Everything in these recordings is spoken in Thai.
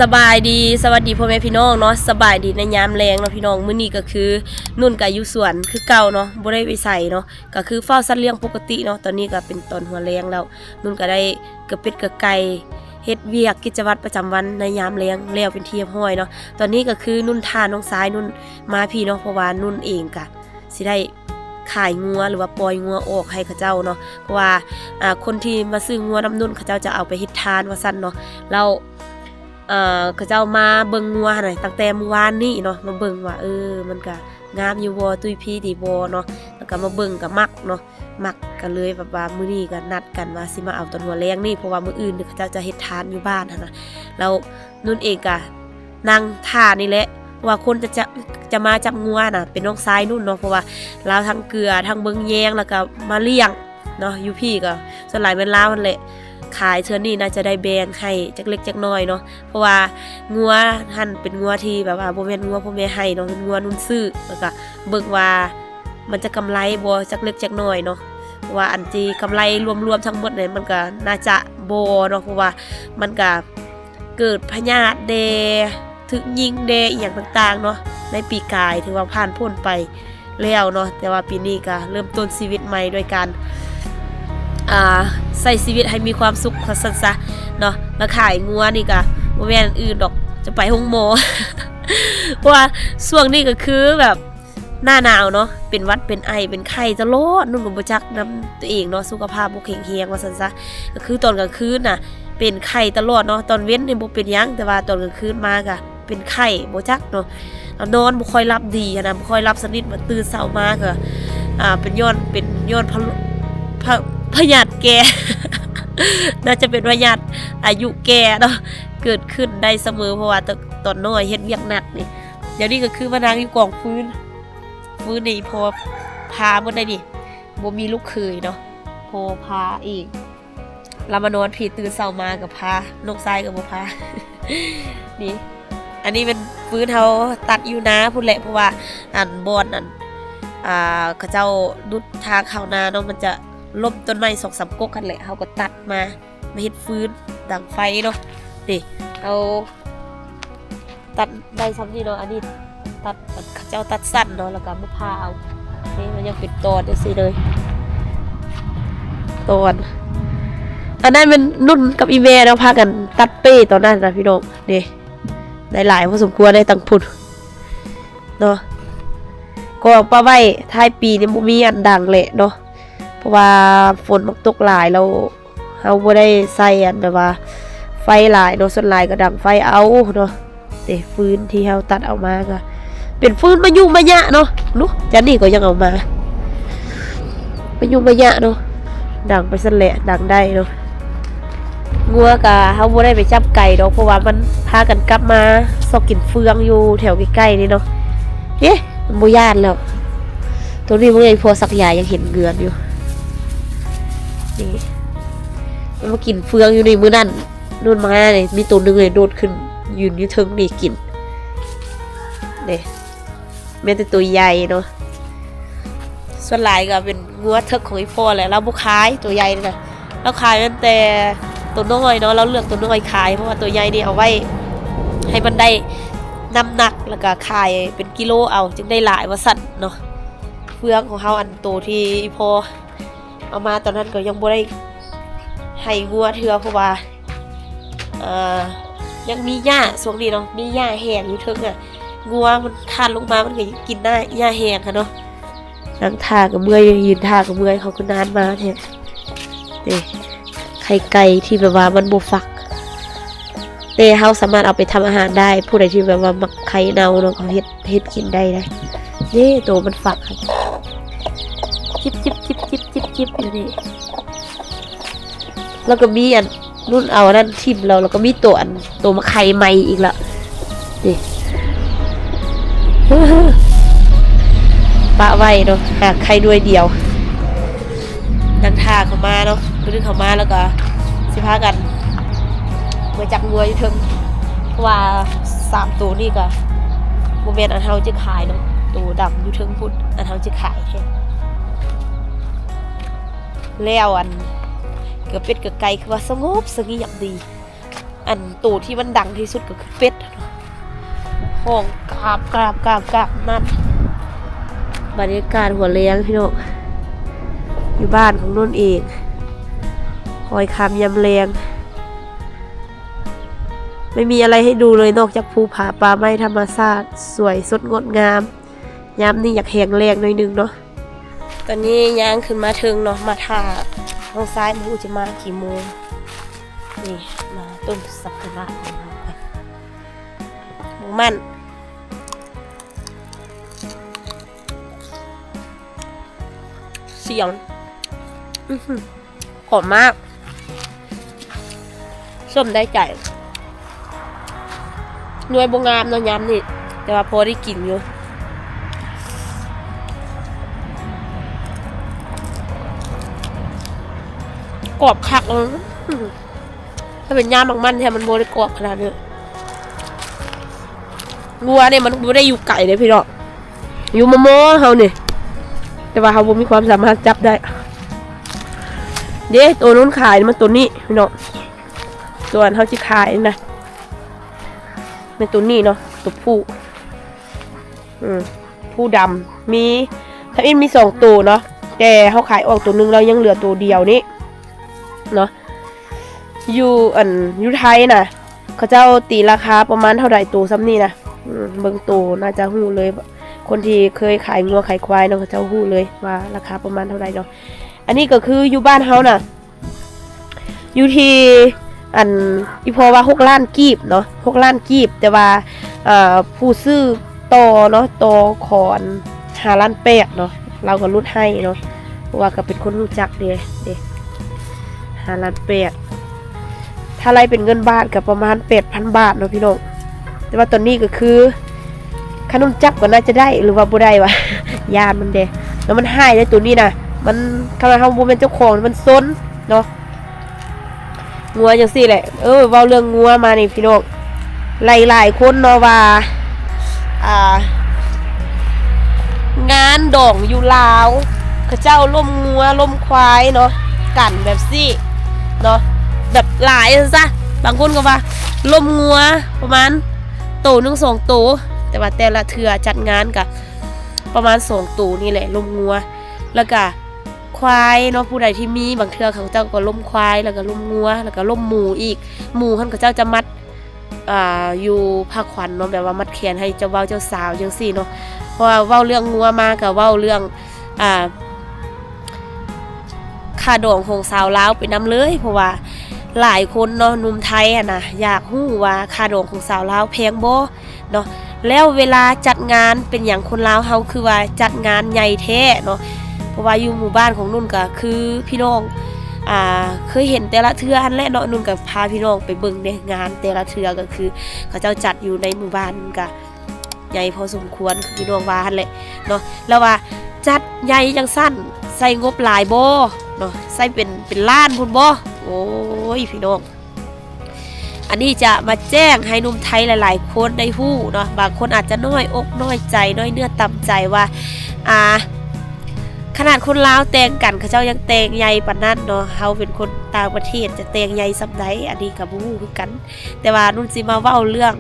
สบายดีสวัสดีพ่อแม่พี่น้องเนาะสบายดีในยามแรงเนาะพี่น้องมื้อนี้ก็คือนุ่นก็อยู่สวนคือเก่าเนาะบ่ได้ไปใส่เนาะก็คือเฝ้าสัตว์เลี้ยงปกติเนาะตอนนี้ก็เป็นตอนหัวแรงแล้วนุ่นก็ได้กระเป็ดกระไก่เฮ็ดเวียกกิจวัตรประจำวันในยามแรงแล้วเป็นที่เรียบร้อยเนาะตอนนี้ก็คือนุ่นทาน้องสายนุ่นมาพี่เนาะเพราะว่านุ่นเองก็สิได้ขายงัวหรือว่าปล่อยงัวออกให้เขาเจ้าเนาะเพราะว่าคนที่มาซื้องัวน้ำนุ่นเขาเจ้าจะเอาไปเฮ็ดทานว่าซั่นเนาะแล้วเขาเจ้ามาเบิ่งงัวหน่อยตั้งแต่เมื่อวานนี้เนาะมาเบิ่งว่ามันก็งามอยู่บ่ตุ้ยพี่ดีบ่เนาะแล้วก็มาเบิ่งก็มักเนาะมักก็เลยแบบว่ามื้อนี้ก็นัดกันว่าสิมาเอาตอนหัวแรงนี่เพราะว่ามื้ออื่นเขาเจ้าจะเฮ็ดทานอยู่บ้านหั่นน่ะแล้วนุ่นเองก็นั่งท่านี่แหละว่าคนจะมาจับงัวน่ะเป็นน้องชายนุ่นเนาะเพราะว่าลาวทั้งเกลือทั้งเบิ่งแยงแล้วก็มาเลี้ยงเนาะอยู่พี่ก็ส่วนหลายเป็นลาวนั่นแหละขายเทื่อนี้น่าจะได้แบงให้จักเล็กจักน้อยเนาะเพราะว่างัวหั่นเป็นงัวที่แบบว่าบ่แม่นงัวพ่อแม่ให้เนาะเป็นงัวนุ่นซื้อแล้วก็เบิ่งว่ามันจะกำไรบ่จักเล็กจักน้อยเนาะว่าอันที่กำไรรวมๆทั้งหมดเนี่ยมันก็น่าจะบ่เนาะเพราะว่ามันก็เกิดพยาธิแดถึกยิงแดอีหยังต่างๆเนาะในปีกายถือว่าผ่านพ้นไปแล้วเนาะแต่ว่าปีนี้ก็เริ่มต้นชีวิตใหม่ด้วยการใส่ชีวิตให้มีความสุขสั้นซะเนาะมาขายงัวนี่ก็บ่แม่นอื่นดอกจะไปห้องหมอ เพราะว่าช่วงนี้ก็คือแบบหน้าหนาวเนาะเป็นหวัดเป็นไอเป็นไข้ตลอดนุ่นก็บ่จักนำตัวเองเนาะสุขภาพบ่แข็งแรงว่าซั่นซะก็คือตอนกลางคืนน่ะเป็นไข้ตลอดเนาะตอนเว้นนี่บ่เป็นหยังแต่ว่าตอนกลางคืนมาก็เป็นไข้บ่จักเนาะนอนบ่ค่อยหลับดีนะบ่ค่อยหลับสนิทมาตื่นเช้ามาก็เป็นย้อนพยาธิแก่ น่าจะเป็นพยาธิอายุแก่เนาะเกิดขึ้นได้เสมอเพราะว่าตอนน้อยเฮ็ดเวียกหนักนี่เดี๋ยวนี้ก็คือมานั่งอยู่กองฟืนนี่พอพาหมดได้นี่บ่มีลูกเคยเนาะพอพาอีกเรามานอนผีตื่นเช้ามากับพานกทรายกับบ่พา นี่อันนี้เป็นฟืนเฮาตัดอยู่นะพุ่นแหละเพราะว่าบอนเขาเจ้าดุดทางเข้านาเนาะมันจะล้มต้นไม้2-3ก๊กกันแหละเฮาก็ตัดมาเฮ็ดฟืนดังไฟเนาะนี่เอาตัดได้ซ้ำนี่เนาะอันนี้ตัดเขาเจ้าตัดสั้นเนาะแล้วก็มาพาเอานี่มันยังเป็นตอนจังซี่เลยตอนอันนั้นมันนุ่นกับอีแม่เนาะพากันตัดเป้ตอนนั้นนะพี่น้องนี่ได้หลายพอสมควรได้ตังพุ่นเนาะก็ป้าไว้ท้ายปีนี่บ่มีอันดังแหละเนาะเพราะว่าฝนมันตกหลายแล้วเฮาบ่ได้ใส่อันแบบว่าไฟหลายเนาะส่วนหลายก็ดังไฟเอาเนาะแต่ฟืนที่เฮาตัดเอามาก็เป็นฟืนมะยุมะยะเนาะลูกจันนี่ก็ยังเอามามะยุมะยะเนาะดังไปซั่นแหละดังได้เนาะงัวก็เฮาบ่ได้ไปจับไก่ดอกเพราะว่ามันพากันกลับมาซอกกินเฟืองอยู่แถวใกล้ๆนี่เนาะเอ๊ะมันบ่ย่านแล้วตัวนี้มันยังพอสักยายังเห็นเงือนอยู่นี่มันมากินเฟืองอยู่ในมื้อนั้นนู่นมาเนี่ยมีตัวนึงเลยโดดขึ้นยืนอยู่เทิงนี่กินนี่แม้แต่ตัวใหญ่เนาะส่วนหลายก็เป็นงัวเทิกของไอ้พ่อแหละเราบ่ขายตัวใหญ่นี่นะเราขายตั้งแต่ตัวน้อยเนาะเราเลือกตัวน้อยขายเพราะว่าตัวใหญ่นี่เอาไว้ให้มันได้น้ำหนักแล้วก็ขายเป็นกิโลเอาจึงได้หลายว่าสั่นเนาะเฟืองของเฮาอันโตที่พอเอามาตอนนั้นก็ยังบ่ได้ให้งัวเทื่อเพราะว่ายังมีหญ้าช่วงนี้เนาะมีหญ้าแห้งอยู่เทิงอ่ะงัวมันทานลงมามันก็กินได้หญ้าแห้งค่ะเนาะนั่งทากับเมื่อยยืนทากับเมื่อยเขาก็นานมาแท้นี่ไข่ไก่ที่แบบว่ามันบ่ฟักแต่เฮาสามารถเอาไปทำอาหารได้ผู้ใดที่แบบว่ามักไข่เน่าเนาะเขาเฮ็ดกินได้นะนี่ตัวมันฝักครับจิบอยู่นี่แล้วก็มีอันนุ่นเอานั่นทิ่มเราแล้วก็มีตัวมาไข่ใหม่อีกละนี่ ปะไว้เนาะหากไข่ด้วยเดียวนั่งท่าเข้ามาเนาะดึงเข้ามาแล้วก็สิพากันมาจับงัวอยู่เทิงเพราะว่า3ตัวนี่ก็บ่แม่นอันเฮาจะขายเนาะตัวดำอยู่เทิงพุ่นอันเฮาจะขายแท้แล้วอันเกือบเป็ดเกือบไก่คือว่าสงบสงี่อย่างดี อันตูที่มันดังที่สุดก็คือเป็ดห้องกราบนั่นบรรยากาศหัวเลี้ยงพี่น้องอยู่บ้านของนุ่นเองคอยคำยำแรงไม่มีอะไรให้ดูเลยนอกจากภูผาป่าไม้ธรรมชาติสวยสดงดงามยามนี่อยากแหงแรงหน่อยนึงเนาะตอนนี้ย่างขึ้นมาถึงเนาะมาท่าทางซ้ายมือจะมากี่โมงนี่มาต้นสักการะของเราไปหมูมันเสียงหอมมากส้มได้ใจหน่วยบงงามเนาะย้ำนี่แต่ว่าพอได้กินอยู่กรอบคักเลยถ้าเป็นย่ามมันแทนมันโบได้กรอบขนาดนี้งัวเนี่ยมันไม่ได้อยู่ไก่เลยพี่น้องอยู่มะม่วงเขาเนี่ยแต่ว่าเขาบ่มีความสามารถจับได้เด้ตัวนู้นขายมันตัวนี้พี่น้องตัวเขาจะขายนะเป็นตัวนี้เนาะตัวผู้ดำมีถ้าอินมี2ตัวเนาะแต่เขาขายออกตัวนึงเรายังเหลือตัวเดียวนี้เนาะอยู่ไทยนะเขาเจ้าตีราคาประมาณเท่าไหร่ตัวซ้ำนี่นะเบิ่งตัวน่าจะหู้เลยคนที่เคยขายงัวขายควายเนาะเขาเจ้าหู้เลยว่าราคาประมาณเท่าไหร่เนาะอันนี้ก็คืออยู่บ้านเขาน่ะอยู่ที่อีพอว่า6 ล้านกีบเนาะ6 ล้านกีบแต่ว่าผู้ซื้อต่อเนาะต่อขอน5 ล้าน8เนาะเราก็ลดให้เนาะเพราะว่าก็เป็นคนรู้จักเด้5 ล้าน8ถ้าไรเป็นเงินบาทก็ประมาณ 8,000 บาทเนาะพี่น้องแต่ว่าตอนนี้ก็คือขนมจับก็น่าจะได้หรือว่าบ่ได้วะ ยานมันเด้แล้วมันให้ได้ตัวนี้นะมันคำว่าเฮาบ่เป็นเจ้าของมันซนเนาะงัวจังซี่แหละเว้าเรื่องงัวมานี่พี่น้องหลายคนเนาะว่างานดองอยู่ลาวเขาเจ้าล่มงัวล่มควายเนาะกันแบบซี่เนาะแบบหลายซะบางคนก็ว่าล่มงัวประมาณตัวนึง2ตัวแต่ว่าแต่ละเทื่อจัดงานกับประมาณ2ตัวนี่แหละล่มงัวแล้วก็ควายเนาะผู้ใดที่มีบางเทื่อเขาเจ้าก็ล่มควายแล้วก็ล่มงัวแล้วก็ล่มหมูอีกหมูเขาเจ้าจะมัดอยู่ผ้าขวัญเนาะแบบว่ามัดแขนให้เจ้าเว้าเจ้าสาวจังซี่เนาะเพราะว่าเว้าเรื่องงัวมากับเว้าเรื่องค่าดองของสาวลาวไปนำเลยเพราะว่าหลายคนเนาะหนุ่มไทยนะอยากรู้ว่าค่าดองของสาวลาวแพงบ่เนาะแล้วเวลาจัดงานเป็นอย่างคนลาวเฮาคือว่าจัดงานใหญ่แท้เนาะเพราะว่าอยู่หมู่บ้านของนุ่นก็คือพี่น้องเคยเห็นแต่ละเทื่ออันแรกเนาะนุ่นก็พาพี่น้องไปเบิ่งในงานแต่ละเทื่อก็คือเขาเจ้าจัดอยู่ในหมู่บ้านก็ใหญ่พอสมควรพี่น้องว่าหั่นแหละเนาะแล้วว่าจัดใหญ่จังสั้นใส่งบหลายบ่เนาะใส่เป็นล้านพุ่นบ่โอ้ยพี่น้องอันนี้จะมาแจ้งให้หนุ่มไทยหลายๆคนได้ฮู้เนาะบางคนอาจจะน้อยอกน้อยใจน้อยเนื้อต่ำใจว่าขนาดคนลาวแต่งกันเขาเจ้ายังแต่งใหญ่ปานนั้นเนาะเฮาเป็นคนต่างประเทศจะแต่งใหญ่ซำใดอันนี้ก็บ่ฮู้คือกันแต่ว่านุ่นสิมาเว้าเรื่อง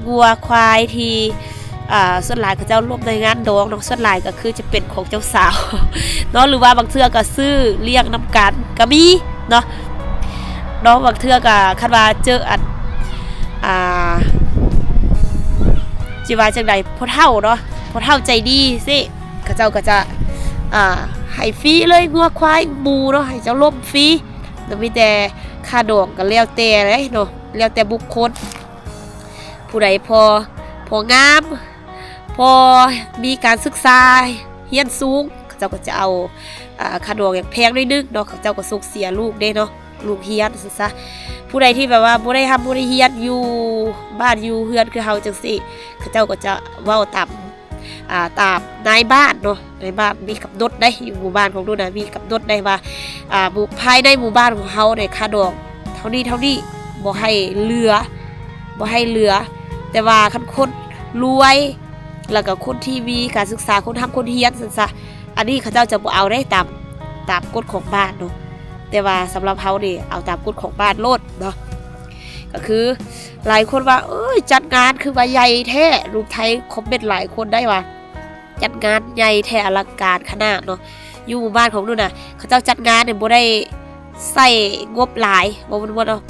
วัวควายที่ส่วนหลายเขาเจ้าร่วมในงานดองเนาะส่วนหลายก็คือจะเป็นของเจ้าสาวเนาะหรือว่าบางเทื่อก็ซื้อเลี้ยงนำกันก็มีเนาะบางเทื่อก็คันว่าเจอจิว่าจังได๋พ่อเฒ่าเนาะพ่อเฒ่าใจดีสิเขาเจ้าก็จะให้ฟรีเลยงัวควายหมูเนาะให้เจ้าล่มฟรีแต่มีแต่ค่าดองก็แล้วแต่เลยเนาะแล้วแต่บุคคลผู้ใดพองามพอมีการศึกษาเรียนสูงเขาเจ้าก็จะเอาค่าดองอย่างแพงนิดนึงเนาะเขาเจ้าก็ส่งเสียลูกเด้เนาะลูกเฮียนซะผู้ใดที่แบบว่าบ่ได้ทำบ่ได้เฮียนอยู่บ้านอยู่เฮือนคือเฮาจังซี่เขาเจ้าก็จะเว้าตามนายบ้านเนาะนายบ้านมีกับรถได้อยู่หมู่บ้านของนู่นน่ะมีกับรถได้ว่าภายในหมู่บ้านของเฮาได้ค่าดอกเท่านี้บ่ให้เหลือแต่ว่าคันคนรวยแล้วก็คนที่มีการศึกษาคนทำคนเฮียนซั่นซะอันนี้เขาเจ้าจะบ่เอาได้ตามกฎของบ้านเนาะแต่ว่าสำหรับเฮานี่เอาตามกฎของบ้านโลดเนาะ ก็คือหลายคนว่าเอ้ยจัดงานคือว่าใหญ่แท้รูปไทยคอมเมนต์หลายคนได้ว่าจัดงานใหญ่แท้อลังการขนาดเนาะอยู่หมู่บ้านของนู่นน่ะเขาเจ้าจัดงานเนี่ยบ่ได้ใส่งบหลายบ่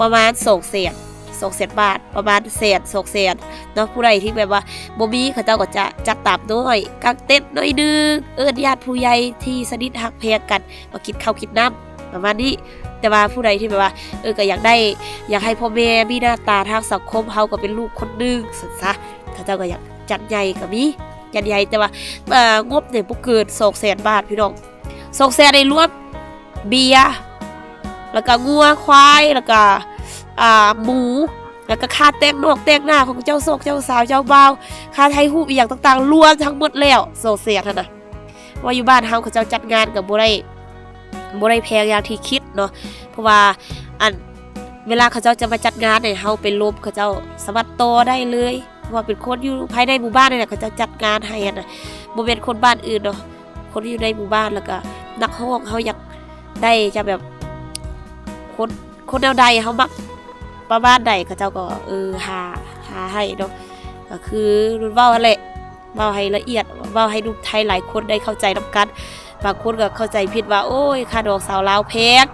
ประมาณ200,000 บาทประมาณ200,000เนาะผู้ใดที่แบบว่าบ่มีเขาเจ้าก็จะจัดตามน้อยกางเต็นท์น้อยนึงญาติผู้ใหญ่ที่สนิทฮักแพงกันมากินข้าวกินน้ำประมาณนี้แต่ว่าผู้ใดที่แบบว่าก็อยากให้พ่อแม่มีหน้าตาทางสังคมเฮาก็เป็นลูกคนนึงซั่นซะเขาเจ้าก็อยากจัดใหญ่ก็มีจัดใหญ่แต่ว่างบเนี่ยบ่เกิน200,000 บาทพี่น้อง200,000ได้รวมเบียร์แล้วก็งัวควายแล้วก็หมูแล้วก็ค่าแต่งนอกแต่งหน้าของเจ้าโศกเจ้าสาวเจ้าบ่าวค่าไทยฮูปอีหยังต่างๆรวมทั้งหมดแล้ว200,000นะว่าอยู่บ้านเฮาเขาเจ้าจัดงานก็บ่ได้แพงอย่างที่คิดเนาะเพราะว่าเวลาเขาเจ้าจะมาจัดงานเนี่ยเฮาเป็นลมเขาเจ้าสามารถต่อได้เลยเพราะว่าเป็นคนอยู่ภายในหมู่บ้านนี่แหละเขาจะจัดงานให้นะบ่แม่นคนบ้านอื่นเนาะคนที่อยู่ในหมู่บ้านแล้วก็นักร้องเฮาอยากได้จะแบบคนแนวใดเฮามักประมาณใดเขาเจ้าก็หาให้เนาะก็คือรุ่นเว้าแหละเว้าให้ละเอียดเว้าให้ลูกไทยหลายคนได้เข้าใจนำกันบางคนก็เข้าใจผิดว่าโอ้ยค่าดอกสาวลาวแพง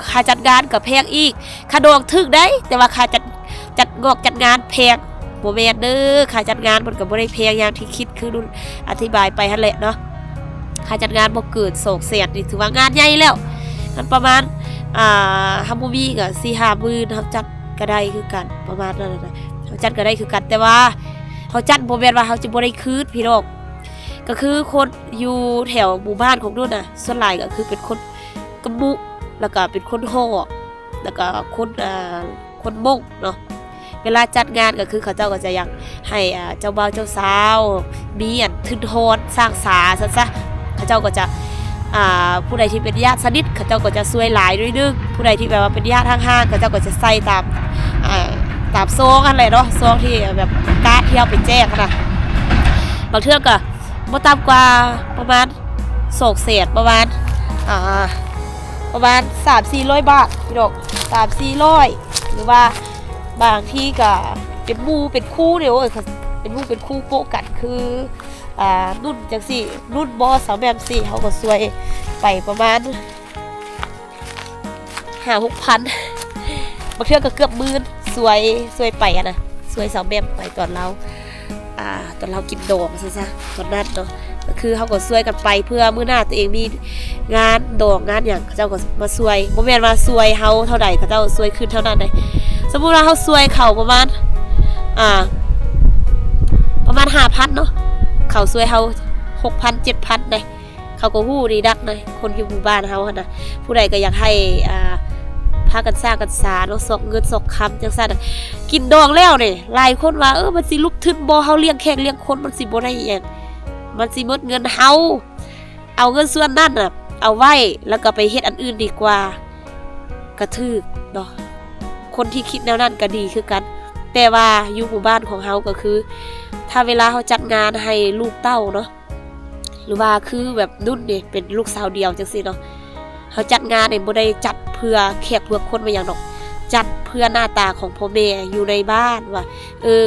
ค่าจัดงานก็แพงอีกค่าดอกถึกได้แต่ว่าค่าจัดงานแพงบ่แม่นเด้อค่าจัดงานมันก็บ่ได้แพงอย่างที่คิดคือรุ่นอธิบายไปหั่นแหละเนาะค่าจัดงานบ่เกิน200,000นี่ถือว่างานใหญ่แล้วมันประมาณฮัมบูมีก็ 4-5 มื้อเฮาจัดก็ได้คือกันประมาณนั้นนะเฮาจัดก็ได้คือกันแต่ว่าเฮาจัดบ่แม่นว่าเฮาจะบ่ได้คืนพี่น้องก็คือคนอยู่แถวหมู่บ้านของนู่นน่ะส่วนหลายก็คือเป็นคนกะมุแล้วก็เป็นคนฮ้อแล้วก็คนมงเนาะเวลาจัดงานก็คือเขาเจ้าก็จะอยากให้เจ้าบ่าวเจ้าสาวมีทึนโฮนสร้างสาซะเขาเจ้าก็จะผู้ใดที่เป็นญาติสนิทเขาเจ้าก็จะช่วยหลายด้วยนึงผู้ใดที่แบบว่าเป็นญาติห่างๆเขาเจ้าก็จะใส่ตามซองอะไรเนาะซองที่แบบการ์ดที่เอาไปแจกนะบางเทื่อก็บ่ต่ำกว่าประมาณ200,000ประมาณ 3-400 บาทพี่น้อง3-400หรือว่าบางที่ก็เป็นหมู่เป็นคู่เดี๋ยวเป็นหมู่เป็นคู่โปะกันคือนุ่นจังสี่นุ่นบอสาวแมมสี่เขาก็ซวยไปประมาณ 5-6,000 บางเทื่อก็เกือบหมื่นซวยไปนะซวยสาวแมมไปตอนเรากินดองซะตอนนั้นเนาะก็คือเขาก็ซวยกันไปเพื่อมื้อหน้าตัวเองมีงานดองงานอย่างเขาเจ้าก็มาซวยบ่แม่นว่าซวยเฮาเท่าใดเขาเจ้าซวยขึ้นเท่านั้นได้สมมุติว่าเฮาซวยเขาประมาณ 5,000 เนาะเขาซวยเฮา 6,000 7,000 ได้เขาก็ฮู้ดีดักนะคนอยู่หมู่บ้านเฮาหั่นน่ะผู้ใดก็อยากให้พากันสร้างกันสาเนาะซอกเงินซอกคำจังซั่นกินดองแล้วนี่หลายคนว่ามันสิลุกทึนบ่เฮาเลี้ยงแขกเลี้ยงคนมันสิบ่ได้อีหยังมันสิหมดเงินเฮาเอาเงินส่วนนั้นน่ะเอาไว้แล้วก็ไปเฮ็ดอันอื่นดีกว่ากระทึกเนาะคนที่คิดแนวนั้นก็ดีคือกันแต่ว่าอยู่หมู่บ้านของเฮาก็คือถ้าเวลาเฮาจัดงานให้ลูกเต้าเนาะหรือว่าคือแบบนุ่นนี่เป็นลูกสาวเดียวจังซี่เนาะเฮาจัดงานนี่บ่ได้จัดเพื่อแขกเพื่อคนมาอย่างดอกจัดเพื่อหน้าตาของพ่อแม่อยู่ในบ้านว่า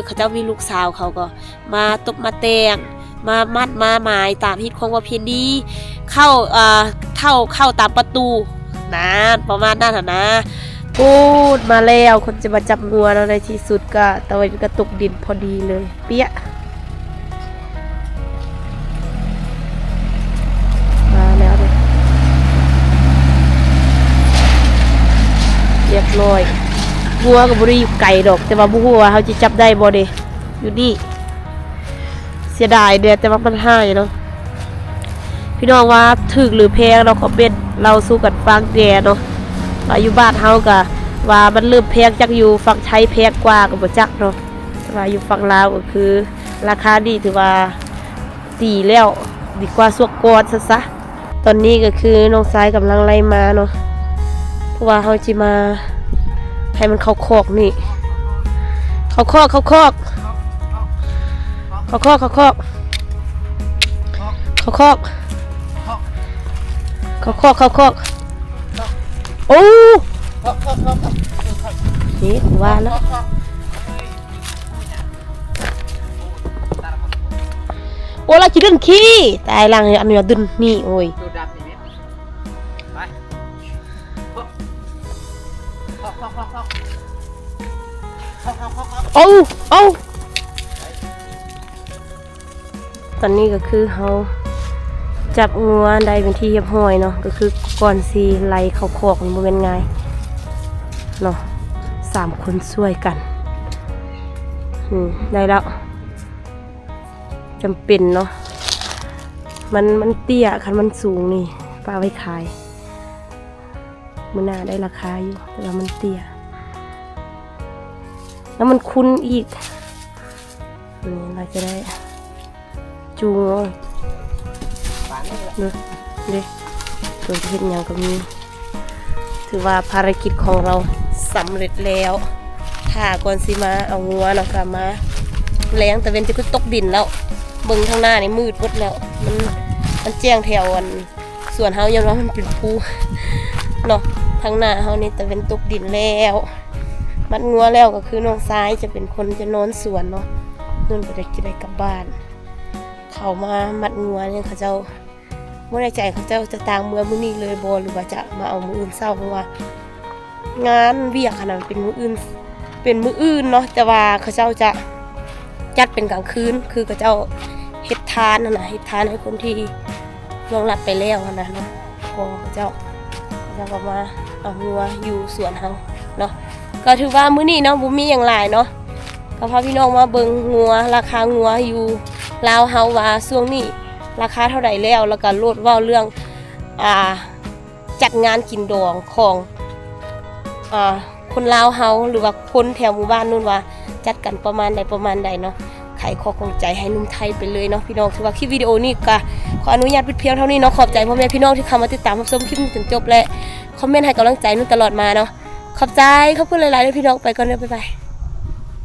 เขาเจ้ามีลูกสาวเขาก็มาตบมาแต่งมามัดมาหมายตามฮิตของประเพณีเข้าตามประตูนั่นประมาณนั้นนะพูดมาแล้วคนจะมาจับงัวแล้วในที่สุดก็ตะวันก็ตกดินพอดีเลยเปี้ยมาแล้วเนี่ยเรียบร้อยงัวก็บ่ได้อยู่ไกลดอกแต่ว่าบ่ฮู้ว่าเฮาสิจับได้บ่เด้อยู่นี่เสียดายเด้แต่ว่ามันหายเนาะพี่น้องว่าถึกหรือแพงเราคอมเมนต์เราสู้กันฟังแก่เนาะอยู่บ้านเฮาก็ว่ามันเริ่มแพงจักอยู่ฝั่งไทยแพงกว่าก็บ่จักเนาะว่าอยู่ฝั่งลาวก็คือราคาดีถือว่าดีแล้วดีกว่าสวกกอดซะตอนนี้ก็คือน้องสายกำลังไล่มาเนาะเพราะว่าเฮาสิมาให้มันเข้าคอกนี่เข้าคอกโอ้ นี่ว่าแล้วโอ้เราจะดึงขี้ตายลังอันนี้ดึงนี่โอ้ยเอาตอนนี้ก็คือเขาจับงัวได้เป็นที่เรียบร้อยเนาะก็คือก่อนสีไล่เขาคอกมันบ่เป็นไงเนาะ3 คนช่วยกันได้แล้วจำเป็นเนาะมันเตี้ยคันมันสูงนี่ป้าไว้ขายมื้อหน้าได้ราคาอยู่แต่ว่ามันเตี้ยแล้วมันคุ้นอีกนี่เราจะได้จูงเอาเนี่ยตัวเห็นอย่างก็มีถือว่าภารกิจของเราสำเร็จแล้วถ้าก่อนสิมาเอางัวเนาะค่ะมาแรงแต่เว้นจะก็ตกดินแล้วเบิ่งข้างหน้านี่มืดหมดแล้วมันแจ้งแถวส่วนเฮายังว่ามันเป็นภูเนาะทางหน้าเฮานี่แต่เว้นตกดินแล้วมัดงัวแล้วก็คือน้องซ้ายจะเป็นคนจะนอนสวนเนาะนุ่นก็จะได้กลับบ้านเขามามัดงัวเนี่ยเขาเจ้าเมื่อในใจเขาเจ้าจะตางเมื่อมื้อนี้เลยบ่หรือว่าจะมาเอามื้ออื่นเช้าเพราะว่างานเวียกขนาดเป็นมื้ออื่นเนาะแต่ว่าเขาเจ้าจะจัดเป็นกลางคืนคือเขาเจ้าเฮ็ดทานนะเฮ็ดทานให้คนที่ล่วงลับไปแล้วนะเนาะพอเขาเจ้าก็มาเอางัวอยู่สวนเฮาเนาะก็ถือว่ามื้อนี้เนาะบ่มีหยังหลายเนาะก็พาพี่น้องมาเบิ่งงัวราคางัวอยู่ลาวเฮาว่าช่วงนี้ราคาเท่าใดแล้วก็โลดเว้าเรื่องจัดงานกินดองของคนลาวเฮาหรือว่าคนแถวหมู่บ้านนู่นว่าจัดกันประมาณใดเนาะไขข้อข้องใจให้หนุ่มไทยไปเลยเนาะพี่น้องถือว่าคลิปวิดีโอนี้ก็ขออนุญาตปิดเพียงเท่านี้เนาะขอบใจพ่อแม่พี่น้องที่เข้ามาติดตามรับชมคลิปจนจบและคอมเมนต์ให้กำลังใจนุ่นตลอดมาเนาะขอบใจขอบคุณหลายๆเลยพี่น้องไปก่อนเด้อบ๊ายบาย